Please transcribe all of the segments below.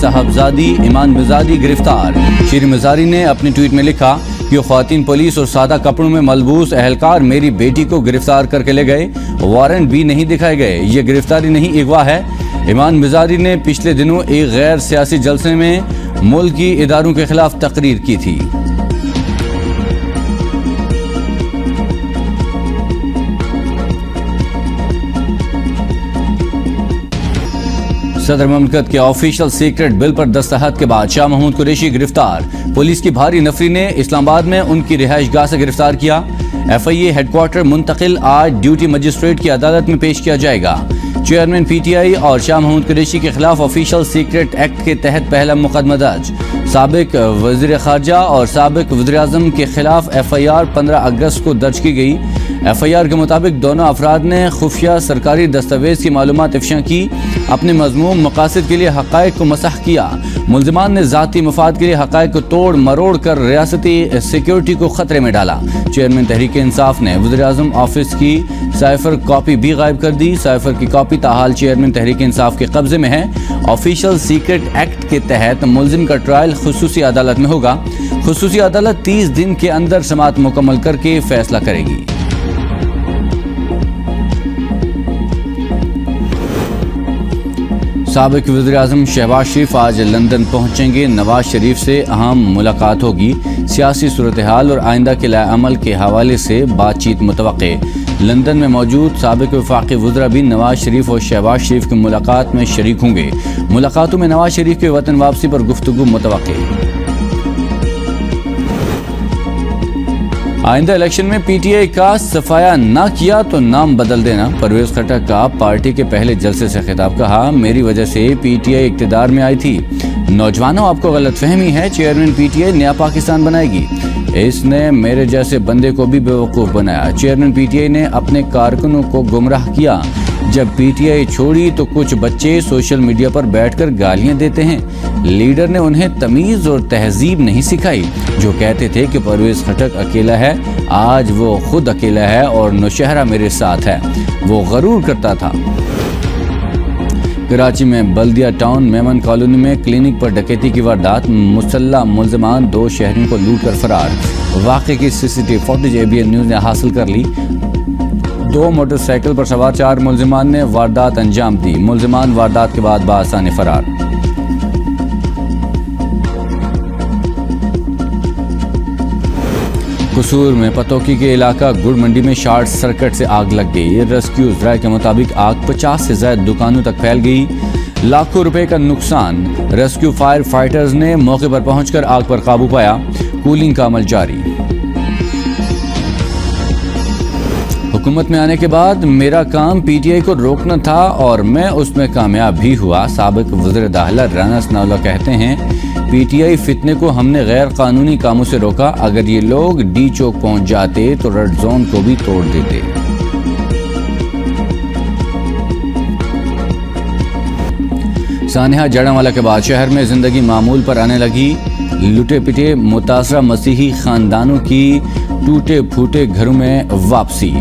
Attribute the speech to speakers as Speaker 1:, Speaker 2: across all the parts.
Speaker 1: صاحبزادی ایمان مزاری گرفتار۔ شیریں مزاری نے اپنے ٹویٹ میں لکھا کہ خواتین پولیس اور سادہ کپڑوں میں ملبوس اہلکار میری بیٹی کو گرفتار کر کے لے گئے، وارنٹ بھی نہیں دکھائے گئے، یہ گرفتاری نہیں اغوا ہے۔ ایمان مزاری نے پچھلے دنوں ایک غیر سیاسی جلسے میں ملکی اداروں کے خلاف تقریر کی تھی۔ صدر مملکت کے آفیشل سیکرٹ بل پر دستخط کے بعد شاہ محمود قریشی گرفتار۔ پولیس کی بھاری نفری نے اسلام آباد میں ان کی رہائش گاہ سے گرفتار کیا۔ ایف آئی اے ہیڈ کوارٹر منتقل، آج ڈیوٹی مجسٹریٹ کی عدالت میں پیش کیا جائے گا۔ چیئرمین پی ٹی آئی اور شاہ محمود قریشی کے خلاف آفیشل سیکرٹ ایکٹ کے تحت پہلا مقدمہ درج۔ سابق وزیر خارجہ اور سابق وزیر اعظم کے خلاف ایف آئی آر 15 اگست کو درج کی گئی۔ ایف آئی آر کے مطابق دونوں افراد نے خفیہ سرکاری دستاویز کی معلومات افشا کی، اپنے مذموم مقاصد کے لیے حقائق کو مسح کیا۔ ملزمان نے ذاتی مفاد کے لیے حقائق کو توڑ مروڑ کر ریاستی سیکیورٹی کو خطرے میں ڈالا۔ چیئرمین تحریک انصاف نے وزیر اعظم آفس کی سائفر کاپی بھی غائب کر دی۔ سائفر کی کاپی تاحال چیئرمین تحریک انصاف کے قبضے میں ہے۔ آفیشل سیکرٹ ایکٹ کے تحت ملزم کا ٹرائل خصوصی عدالت میں ہوگا۔ خصوصی عدالت 30 دن کے اندر سماعت مکمل کر کے فیصلہ کرے گی۔ سابق وزیر اعظم شہباز شریف آج لندن پہنچیں گے۔ نواز شریف سے اہم ملاقات ہوگی۔ سیاسی صورتحال اور آئندہ کے لائحہ عمل کے حوالے سے بات چیت متوقع۔ لندن میں موجود سابق وفاقی وزراء بھی نواز شریف اور شہباز شریف کی ملاقات میں شریک ہوں گے۔ ملاقاتوں میں نواز شریف کے وطن واپسی پر گفتگو متوقع۔ آئندہ الیکشن میں پی ٹی آئی کا صفایا نہ کیا تو نام بدل دینا۔ پرویز خٹک کا پارٹی کے پہلے جلسے سے خطاب، کہا میری وجہ سے پی ٹی آئی اقتدار میں آئی تھی۔ نوجوانوں، آپ کو غلط فہمی ہے، چیئرمین پی ٹی آئی نیا پاکستان بنائے گی۔ اس نے میرے جیسے بندے کو بھی بیوقوف بنایا۔ چیئرمین پی ٹی آئی نے اپنے کارکنوں کو گمراہ کیا۔ جب پی ٹی آئی چھوڑی تو کچھ بچے سوشل میڈیا پر بیٹھ کر گالیاں دیتے ہیں۔ لیڈر نے انہیں تمیز اور تہذیب نہیں سکھائی۔ جو کہتے تھے کہ پرویز خٹک اکیلا ہے، آج وہ خود اکیلا ہے اور نوشہرہ میرے ساتھ ہے۔ وہ غرور کرتا تھا۔ کراچی میں بلدیہ ٹاؤن میمن کالونی میں کلینک پر ڈکیتی کی واردات، مسلح ملزمان 2 شہریوں کو لوٹ کر فرار۔ واقعے کی C C T V footage A B N news نے حاصل کر لی۔ 2 موٹر سائیکل پر سوار 4 ملزمان نے واردات انجام دی۔ ملزمان واردات کے بعد بآسانی فرار۔ قصور میں پتوکی کے علاقہ گڑ منڈی میں شارٹ سرکٹ سے آگ لگ گئی۔ ریسکیو ذرائع کے مطابق آگ 50 سے زائد دکانوں تک پھیل گئی، لاکھوں روپے کا نقصان۔ ریسکیو فائر فائٹرز نے موقع پر پہنچ کر آگ پر قابو پایا۔ کولنگ کا عمل جاری۔ حکومت میں آنے کے بعد میرا کام پی ٹی آئی کو روکنا تھا اور میں اس میں کامیاب بھی ہوا۔ سابق وزیر داخلہ رانا ثناءاللہ کہتے ہیں پی ٹی آئی فتنے کو ہم نے غیر قانونی کاموں سے روکا، اگر یہ لوگ ڈی چوک پہنچ جاتے تو ریڈ زون کو بھی توڑ دیتے۔ سانحہ جڑاوالا کے بعد شہر میں زندگی معمول پر آنے لگی۔ لٹے پٹے متاثرہ مسیحی خاندانوں کی ٹوٹے پھوٹے گھروں میں واپسی۔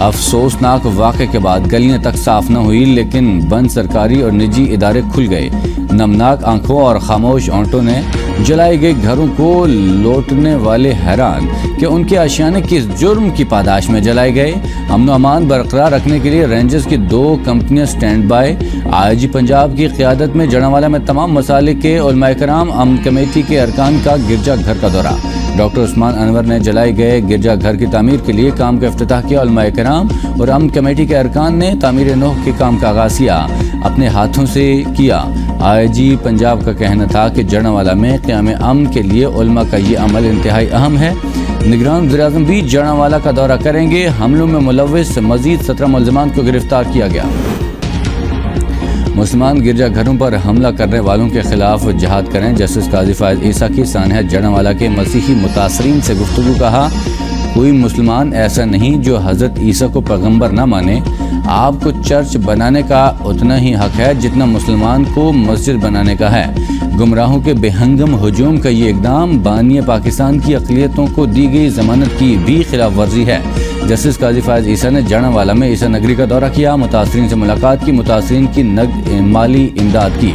Speaker 1: افسوسناک واقعے کے بعد گلیاں تک صاف نہ ہوئی، لیکن بند سرکاری اور نجی ادارے کھل گئے۔ نمناک آنکھوں اور خاموش اونٹوں نے جلائے گئے گھروں کو لوٹنے والے حیران کہ ان کے اشیاء کس جرم کی پاداش میں جلائے گئے۔ امن و امان برقرار رکھنے کے لیے رینجرز کی 2 کمپنیاں سٹینڈ بائی۔ آئی جی پنجاب کی قیادت میں جڑاوالا میں تمام مسالک کے علماء کرام، امن کمیٹی کے ارکان کا گرجا گھر کا دورہ۔ ڈاکٹر عثمان انور نے جلائے گئے گرجا گھر کی تعمیر کے لیے کام کا افتتاح کیا۔ علماء کرام اور امن کمیٹی کے ارکان نے تعمیر نو کے کام کا آغاز کیا، اپنے ہاتھوں سے کیا۔ آئی جی پنجاب کا کہنا تھا کہ جڑاوالا میں قیام امن کے لیے علماء کا یہ عمل انتہائی اہم ہے۔ نگران وزیر اعظم بھی جڑاوالا کا دورہ کریں گے۔ حملوں میں ملوث مزید 17 ملزمان کو گرفتار کیا گیا۔ مسلمان گرجا گھروں پر حملہ کرنے والوں کے خلاف جہاد کریں۔ جسٹس قاضی فائز عیسیٰ کی سانحہ جڑاوالا کے مسیحی متاثرین سے گفتگو، کہا کوئی مسلمان ایسا نہیں جو حضرت عیسیٰ کو پیغمبر نہ مانے۔ آپ کو چرچ بنانے کا اتنا ہی حق ہے جتنا مسلمان کو مسجد بنانے کا ہے۔ گمراہوں کے بے ہنگم ہجوم کا یہ اقدام بانی پاکستان کی اقلیتوں کو دی گئی ضمانت کی بھی خلاف ورزی ہے۔ جسٹس قاضی فائز عیسیٰ نے جڑاوالا میں عیسیٰ نگری کا دورہ کیا، متاثرین سے ملاقات کی، متاثرین کی نقد مالی امداد کی۔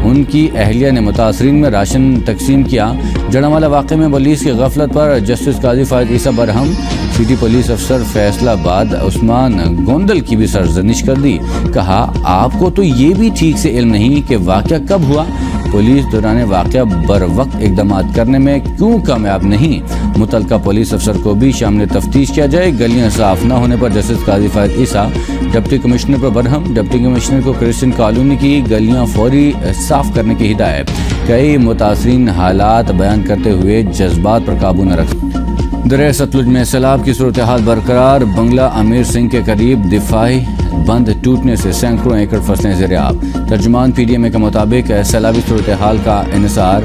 Speaker 1: ان کی اہلیہ نے متاثرین میں راشن تقسیم کیا۔ جڑامالہ واقعے میں پولیس کی غفلت پر جسٹس قاضی فائز عیسیٰ برہم، سٹی پولیس افسر فیصل آباد عثمان گوندل کی بھی سرزنش کر دی۔ کہا آپ کو تو یہ بھی ٹھیک سے علم نہیں کہ واقعہ کب ہوا، پولیس دوران واقعہ بر وقت اقدامات کرنے میں کیوں کامیاب نہیں، متعلقہ پولیس افسر کو بھی شامل تفتیش کیا جائے۔ گلیاں صاف نہ ہونے پر جسٹس قاضی فائز عیسیٰ، ڈپٹی کمشنر پر برہم، ڈپٹی کمشنر کو کرسچن کالونی کی گلیاں فوری صاف کرنے کی ہدایت۔ کئی متاثرین حالات بیان کرتے ہوئے جذبات پر قابو نہ رکھ دریائے ستلج میں سیلاب کی صورتحال برقرار، بنگلہ امیر سنگھ کے قریب دفاعی بند ٹوٹنے سے سینکڑوں ایکڑ فصلیں زیر آب۔ ترجمان پی ڈی ایم اے کے مطابق سیلابی صورتحال کا انحصار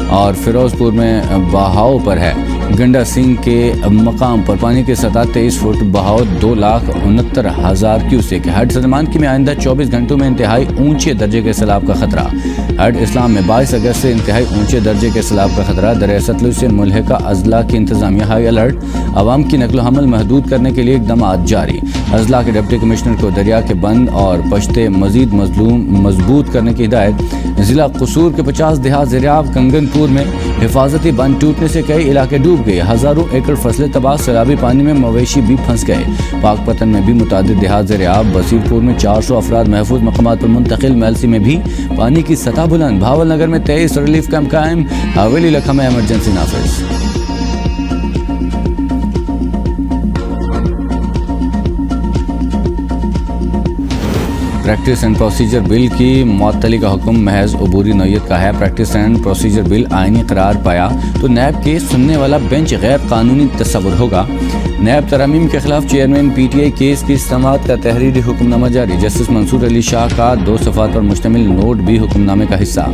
Speaker 1: اور فیروز پور میں بہاؤ پر ہے۔ گنڈا سنگھ کے مقام پر پانی کی سطح 23 فٹ، بہاؤ 2,69,000 کیوسیک۔ ہیڈ سلیمانکی میں آئندہ 24 گھنٹوں میں انتہائی اونچے درجے کے سیلاب کا خطرہ۔ ہیڈ اسلام میں 22 اگست سے انتہائی اونچے درجے کے سیلاب کا خطرہ۔ دریائے ستلج سے ملحقہ اضلاع کی انتظامیہ ہائی الرٹ، عوام کی نقل و حمل محدود کرنے کے لیے اقدامات جاری۔ اضلاع کے ڈپٹی کمشنر کو دریا کے بند اور پشتے مزید مضبوط کرنے کی ہدایت۔ ضلع قصور کے 50 دیہات زیر آب۔ کنگن پور میں حفاظتی بند ٹوٹنے سے کئی علاقے ڈوب گئے، ہزاروں ایکڑ فصلیں تباہ، سیلابی پانی میں مویشی بھی پھنس گئے۔ پاک پتن میں بھی متعدد دیہات زیر آب۔ بصیر پور میں 400 افراد محفوظ مقامات پر منتقل۔ میلسی میں بھی پانی کی سطح بلند۔ بھاول نگر میں 23 ریلیف کیمپ قائم۔ حویلی لکھا میں ایمرجنسی نافذ۔ پریکٹس اینڈ پروسیجر بل کی معطلی کا حکم محض عبوری نوعیت کا ہے۔ پریکٹس اینڈ پروسیجر بل آئینی قرار پایا تو نیب کیس سننے والا بینچ غیر قانونی تصور ہوگا۔ نیب ترامیم کے خلاف chairman P T I case کی سماعت کا تحریری حکم نامہ جاری۔ جسٹس منصور علی شاہ کا 2 صفحات پر مشتمل نوٹ بھی حکم نامے کا حصہ۔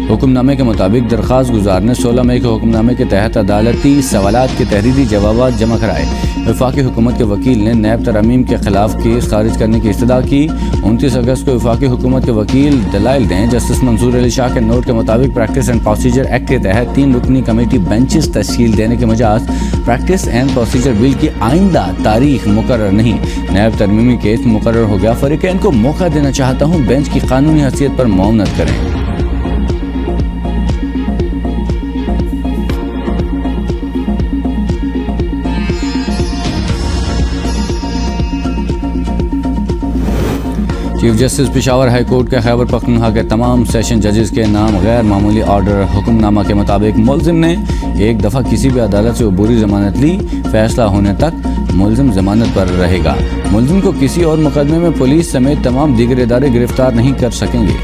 Speaker 1: حکم نامے کے مطابق درخواست گزار نے 16 مئی کے حکم نامے کے تحت عدالتی سوالات کے تحریری جوابات جمع کرائے۔ وفاقی حکومت کے وکیل نے نیب ترامیم کے خلاف کیس خارج کرنے کی استدعا کی۔ 29 اگست کو وفاقی حکومت کے وکیل دلائل دیں۔ جسٹس منصور علی شاہ کے نوٹ کے مطابق پریکٹس اینڈ پروسیجر ایکٹ کے تحت 3 رکنی کمیٹی بینچز تشکیل دینے کے مجاز پریکٹس اینڈ پروسیجر بل کی آئندہ تاریخ مقرر نہیں۔ نیب ترمیمی کیس مقرر ہو گیا۔ فریقین کو موقع دینا چاہتا ہوں بینچ کی قانونی حیثیت پر معاونت کریں۔ Chief justice Peshawar high court کے خیبر پختونخوا کے تمام سیشن ججز کے نام غیر معمولی آرڈر۔ حکم نامہ کے مطابق ملزم نے ایک دفعہ کسی بھی عدالت سے عبوری ضمانت لی، فیصلہ ہونے تک ملزم ضمانت پر رہے گا۔ ملزم کو کسی اور مقدمے میں پولیس سمیت تمام دیگر ادارے گرفتار نہیں کر سکیں گے۔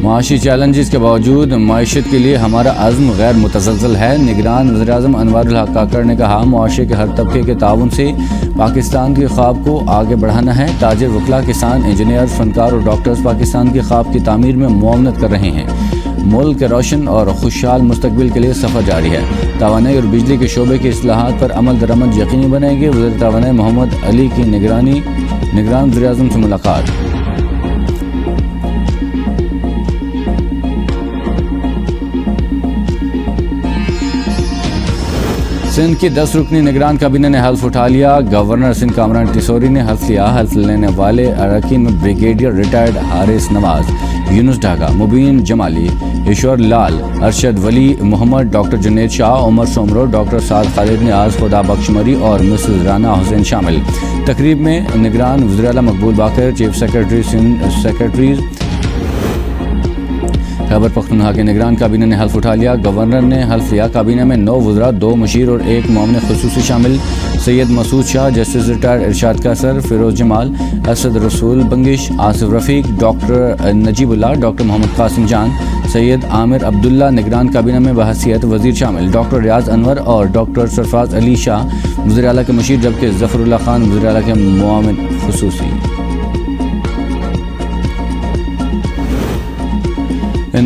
Speaker 1: معاشی چیلنجز کے باوجود معیشت کے لیے ہمارا عزم غیر متزلزل ہے۔ نگران وزیراعظم انوار الحق کاکڑ نے کہا معاشرے کے ہر طبقے کے تعاون سے پاکستان کے خواب کو آگے بڑھانا ہے۔ تاجر، وکلا، کسان، انجینئر، فنکار اور ڈاکٹرز پاکستان کے خواب کی تعمیر میں معاونت کر رہے ہیں۔ ملک کے روشن اور خوشحال مستقبل کے لیے سفر جاری ہے۔ توانائی اور بجلی کے شعبے کی اصلاحات پر عمل درآمد یقینی بنائیں گے۔ وزیر توانائی محمد علی کی نگران وزیراعظم سے ملاقات۔ سندھ کی 10 رکنی نگران کابینہ نے حلف اٹھا لیا۔ گورنر سندھ کامران ٹیسوری نے حلف لیا۔ حلف لینے والے اراکین میں بریگیڈیئر ریٹائرڈ حارث نواز، یونس ڈھاگا، مبین جمالی، ایشور لال، ارشد ولی محمد، ڈاکٹر جنید شاہ، عمر سومرو، ڈاکٹر سعد خالد نیاز، خدا بخش مری اور مسز رانا حسین شامل۔ تقریب میں نگران وزیر اعلیٰ Maqbool Baqir, chief secretary Sindh secretaries Khyber Pakhtunkhwa کے نگران کابینہ نے حلف اٹھا لیا۔ گورنر نے حلف لیا۔ کابینہ میں 9 وزراء، 2 مشیر اور 1 معاون خصوصی شامل۔ سید مسعود شاہ، جسٹس ریٹائرڈ ارشاد قیصر، فیروز جمال، اسد رسول بنگش، آصف رفیق، ڈاکٹر نجیب اللہ، ڈاکٹر محمد قاسم جان، سید عامر عبداللہ۔ نگران کابینہ میں بحیثیت وزیر شامل ڈاکٹر ریاض انور اور ڈاکٹر سرفراز علی شاہ وزیر اعلیٰ کے مشیر، جبکہ ظفر اللہ خان وزیر اعلیٰ کے معاون خصوصی۔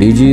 Speaker 1: DG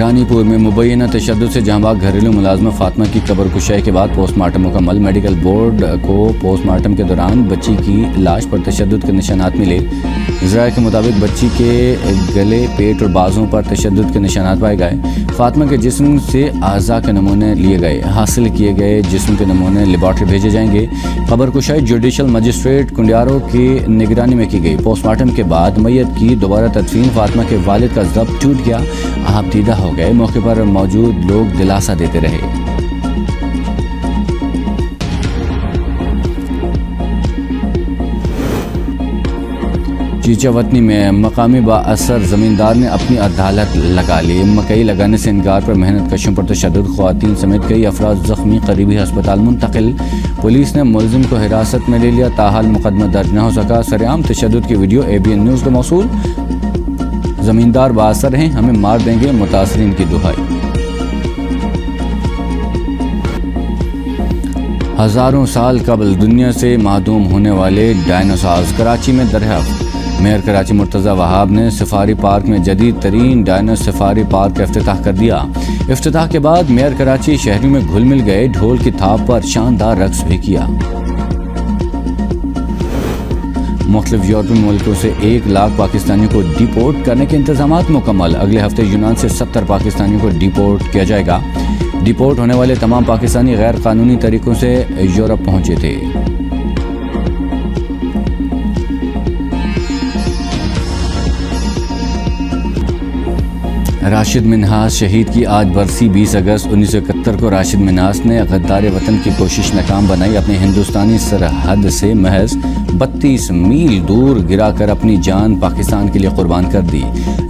Speaker 1: رانی پور میں مبینہ تشدد سے جہاں بھاگ گھریلو ملازمہ فاطمہ کی قبر کشائی کے بعد پوسٹ مارٹم مکمل۔ میڈیکل بورڈ کو پوسٹ مارٹم کے دوران بچی کی لاش پر تشدد کے نشانات ملے۔ ذرائع کے مطابق بچی کے گلے، پیٹ اور بازوں پر تشدد کے نشانات پائے گئے۔ فاطمہ کے جسم سے اعضاء کے نمونے لیے گئے۔ حاصل کیے گئے جسم کے نمونے لیبارٹری بھیجے جائیں گے۔ قبر کشائی جوڈیشل مجسٹریٹ کنڈیارو کی نگرانی میں کی گئی۔ پوسٹ مارٹم کے بعد میت کی دوبارہ تدفین۔ فاطمہ کے والد کا ضبط ٹوٹ گیا، آپ دیدہ ہو گئے۔ موقع پر موجود لوگ دلاسا دیتے رہے۔ چیچا وطنی میں مقامی با اثر زمیندار نے اپنی عدالت لگا لی۔ مکئی لگانے سے انکار پر محنت کشوں پر تشدد، خواتین سمیت کئی افراد زخمی، قریبی ہسپتال منتقل۔ پولیس نے ملزم کو حراست میں لے لیا، تاحال مقدمہ درج نہ ہو سکا۔ سرعام تشدد کی ویڈیو ABN نیوز کو موصول۔ زمیندار با اثر ہیں، ہمیں مار دیں گے، متاثرین کی دہائی۔ ہزاروں سال قبل دنیا سے معدوم ہونے والے ڈائنوسارز کراچی میں دریافت۔ میئر کراچی مرتضی وہاب نے سفاری پارک میں جدید ترین ڈائنو سفاری پارک کا افتتاح کر دیا۔ افتتاح کے بعد میئر کراچی شہریوں میں گھل مل گئے، ڈھول کی تھاپ پر شاندار رقص بھی کیا۔ مختلف یورپی ملکوں سے 1 لاکھ پاکستانیوں کو ڈیپورٹ کرنے کے انتظامات مکمل۔ اگلے ہفتے یونان سے 70 پاکستانیوں کو ڈیپورٹ کیا جائے گا۔ ڈیپورٹ ہونے والے تمام پاکستانی غیر قانونی طریقوں سے یورپ پہنچے تھے۔ راشد منہاس شہید کی آج برسی 20 اگست 1971 کو راشد منہاس نے غدار وطن کی کوشش ناکام بنائی۔ اپنی ہندوستانی سرحد سے محض 32 میل دور گرا کر اپنی جان پاکستان کے لیے قربان کر دی۔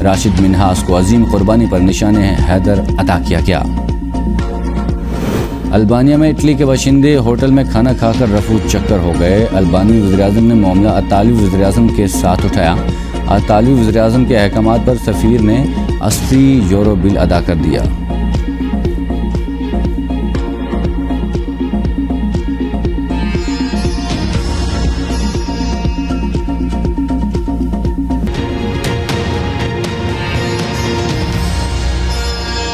Speaker 1: راشد منہاس کو عظیم قربانی پر نشان حیدر عطا کیا گیا۔ البانیہ میں اٹلی کے باشندے ہوٹل میں کھانا کھا کر رفو چکر ہو گئے۔ البانی وزیراعظم نے معاملہ اطالوی وزیراعظم کے ساتھ اٹھایا۔ اطالوی وزیراعظم کے احکامات پر سفیر نے 80 یورو بل ادا کر دیا۔